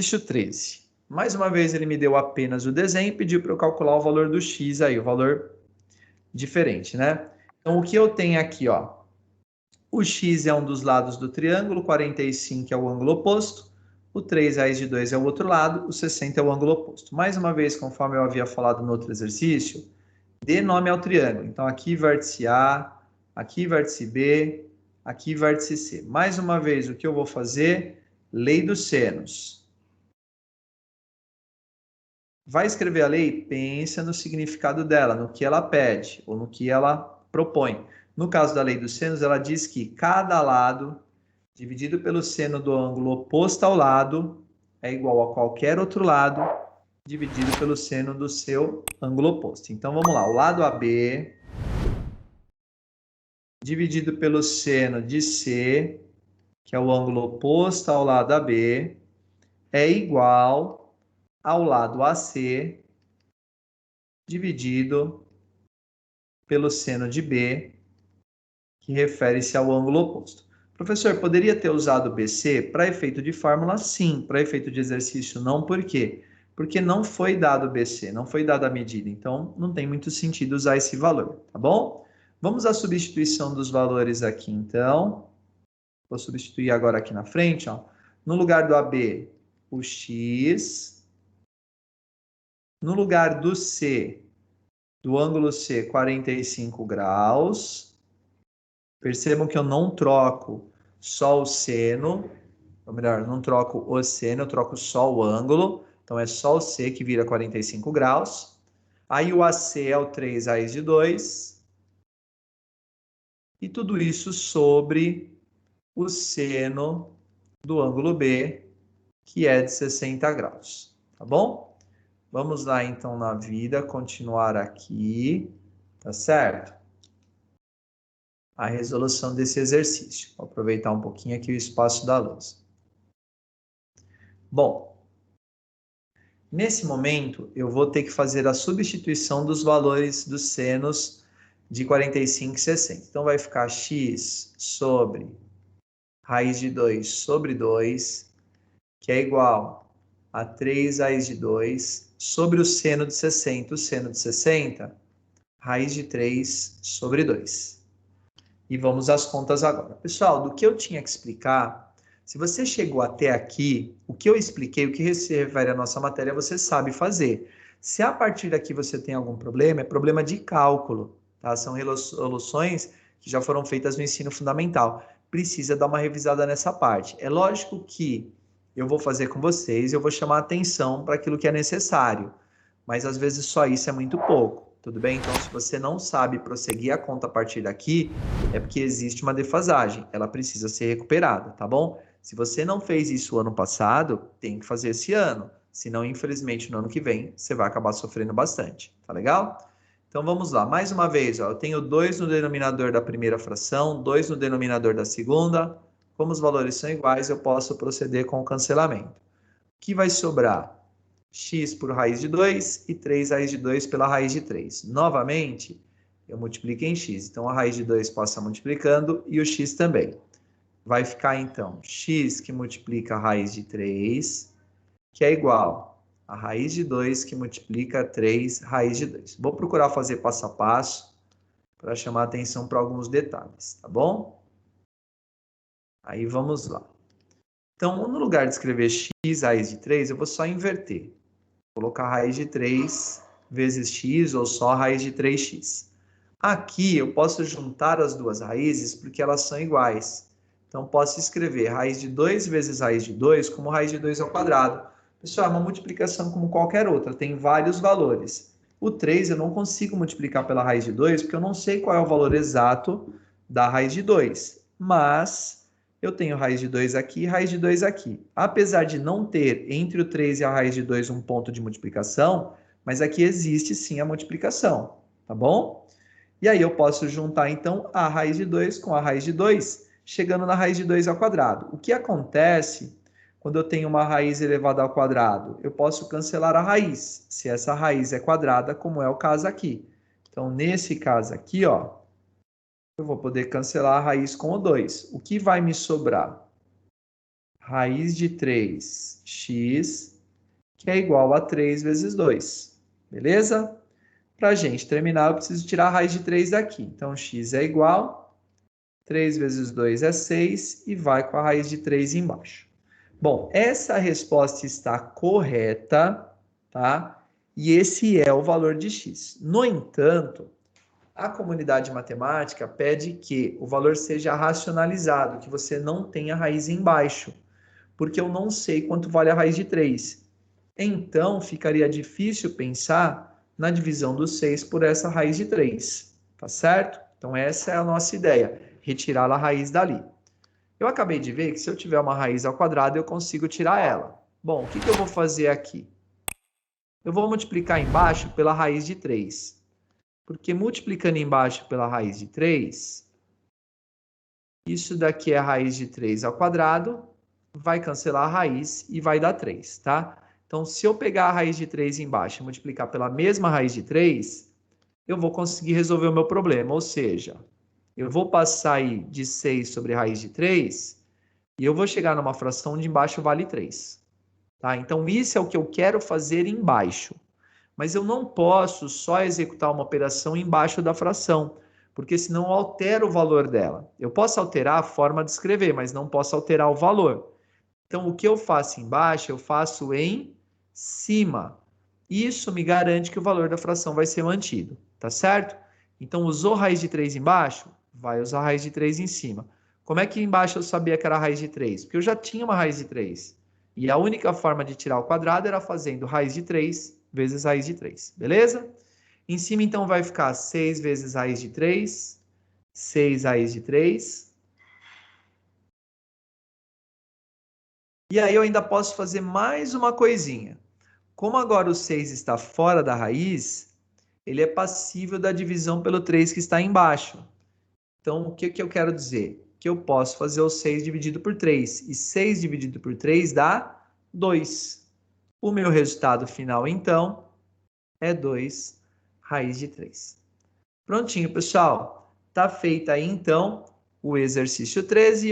exercício 13. Mais uma vez ele me deu apenas o desenho e pediu para eu calcular o valor do x aí, o valor diferente, né? Então, o que eu tenho aqui, ó, o x é um dos lados do triângulo, 45 é o ângulo oposto, o 3 raiz de 2 é o outro lado, o 60 é o ângulo oposto. Mais uma vez, conforme eu havia falado no outro exercício, dê nome ao triângulo. Então, aqui vértice A, aqui vértice B, aqui vértice C. Mais uma vez, o que eu vou fazer? Lei dos senos. Vai escrever a lei? Pensa no significado dela, no que ela pede, ou no que ela propõe. No caso da lei dos senos, ela diz que cada lado dividido pelo seno do ângulo oposto ao lado é igual a qualquer outro lado dividido pelo seno do seu ângulo oposto. Então, vamos lá. O lado AB dividido pelo seno de C, que é o ângulo oposto ao lado AB, é igual ao lado AC dividido pelo seno de B, que refere-se ao ângulo oposto. Professor, poderia ter usado BC para efeito de fórmula? Sim. Para efeito de exercício, não. Por quê? Porque não foi dado BC, não foi dada a medida. Então, não tem muito sentido usar esse valor, tá bom? Vamos à substituição dos valores aqui, então. Vou substituir agora aqui na frente, ó. No lugar do AB, o X. No lugar do C, do ângulo C, 45 graus. Percebam que eu não troco só o seno, ou melhor, não troco o seno, eu troco só o ângulo. Então, é só o C que vira 45 graus. Aí o AC é o 3 raiz de 2. E tudo isso sobre o seno do ângulo B, que é de 60 graus. Tá bom? Vamos lá, então, na vida, continuar aqui. Tá certo? A resolução desse exercício. Vou aproveitar um pouquinho aqui o espaço da luz. Bom, nesse momento eu vou ter que fazer a substituição dos valores dos senos de 45 e 60. Então vai ficar x sobre raiz de 2 sobre 2, que é igual a 3 raiz de 2 sobre o seno de 60. O seno de 60, raiz de 3 sobre 2. E vamos às contas agora. Pessoal, do que eu tinha que explicar, se você chegou até aqui, o que eu expliquei, o que se refere à nossa matéria, você sabe fazer. Se a partir daqui você tem algum problema, é problema de cálculo, tá? São resoluções que já foram feitas no ensino fundamental. Precisa dar uma revisada nessa parte. É lógico que eu vou fazer com vocês, eu vou chamar atenção para aquilo que é necessário, mas às vezes só isso é muito pouco. Tudo bem? Então, se você não sabe prosseguir a conta a partir daqui, é porque existe uma defasagem. Ela precisa ser recuperada, tá bom? Se você não fez isso ano passado, tem que fazer esse ano. Senão, infelizmente, no ano que vem, você vai acabar sofrendo bastante. Tá legal? Então, vamos lá. Mais uma vez, ó, eu tenho 2 no denominador da primeira fração, 2 no denominador da segunda. Como os valores são iguais, eu posso proceder com o cancelamento. O que vai sobrar? X por raiz de 2 e 3 raiz de 2 pela raiz de 3. Novamente, eu multiplico em x. Então, a raiz de 2 passa multiplicando e o x também. Vai ficar, então, x que multiplica a raiz de 3, que é igual a raiz de 2 que multiplica 3 raiz de 2. Vou procurar fazer passo a passo para chamar atenção para alguns detalhes, tá bom? Aí, vamos lá. Então, no lugar de escrever x raiz de 3, eu vou só inverter. Colocar raiz de 3 vezes x ou só raiz de 3x. Aqui eu posso juntar as duas raízes porque elas são iguais. Então, posso escrever raiz de 2 vezes raiz de 2 como raiz de 2 ao quadrado. Pessoal, é uma multiplicação como qualquer outra, tem vários valores. O 3 eu não consigo multiplicar pela raiz de 2 porque eu não sei qual é o valor exato da raiz de 2. Mas eu tenho raiz de 2 aqui e raiz de 2 aqui. Apesar de não ter entre o 3 e a raiz de 2 um ponto de multiplicação, mas aqui existe sim a multiplicação, tá bom? E aí eu posso juntar, então, a raiz de 2 com a raiz de 2, chegando na raiz de 2 ao quadrado. O que acontece quando eu tenho uma raiz elevada ao quadrado? Eu posso cancelar a raiz, se essa raiz é quadrada, como é o caso aqui. Então, nesse caso aqui, ó, eu vou poder cancelar a raiz com o 2. O que vai me sobrar? raiz de 3x, que é igual a 3 vezes 2. Beleza? Para a gente terminar, eu preciso tirar a raiz de 3 daqui. Então, x é igual, 3 vezes 2 é 6, e vai com a raiz de 3 embaixo. Bom, essa resposta está correta, tá? E esse é o valor de x. No entanto, a comunidade matemática pede que o valor seja racionalizado, que você não tenha raiz embaixo, porque eu não sei quanto vale a raiz de 3. Então, ficaria difícil pensar na divisão do 6 por essa raiz de 3, tá certo? Então, essa é a nossa ideia, retirar a raiz dali. Eu acabei de ver que se eu tiver uma raiz ao quadrado, eu consigo tirar ela. Bom, o que eu vou fazer aqui? Eu vou multiplicar embaixo pela raiz de 3. Porque multiplicando embaixo pela raiz de 3, isso daqui é a raiz de 3 ao quadrado, vai cancelar a raiz e vai dar 3, tá? Então, se eu pegar a raiz de 3 embaixo e multiplicar pela mesma raiz de 3, eu vou conseguir resolver o meu problema. Ou seja, eu vou passar aí de 6 sobre raiz de 3 e eu vou chegar numa fração onde embaixo vale 3. Tá? Então, isso é o que eu quero fazer embaixo. Mas eu não posso só executar uma operação embaixo da fração, porque senão eu altero o valor dela. Eu posso alterar a forma de escrever, mas não posso alterar o valor. Então, o que eu faço embaixo, eu faço em cima. Isso me garante que o valor da fração vai ser mantido, tá certo? Então, usou raiz de 3 embaixo, vai usar raiz de 3 em cima. Como é que embaixo eu sabia que era raiz de 3? Porque eu já tinha uma raiz de 3. E a única forma de tirar o quadrado era fazendo raiz de 3 vezes raiz de 3, beleza? Em cima, então, vai ficar 6 vezes raiz de 3, 6 raiz de 3. E aí eu ainda posso fazer mais uma coisinha. Como agora o 6 está fora da raiz, ele é passível da divisão pelo 3 que está embaixo. Então, o que eu quero dizer? Que eu posso fazer o 6 dividido por 3. E 6 dividido por 3 dá 2. O meu resultado final, então, é 2 raiz de 3. Prontinho, pessoal. Tá feito aí, então, o exercício 13.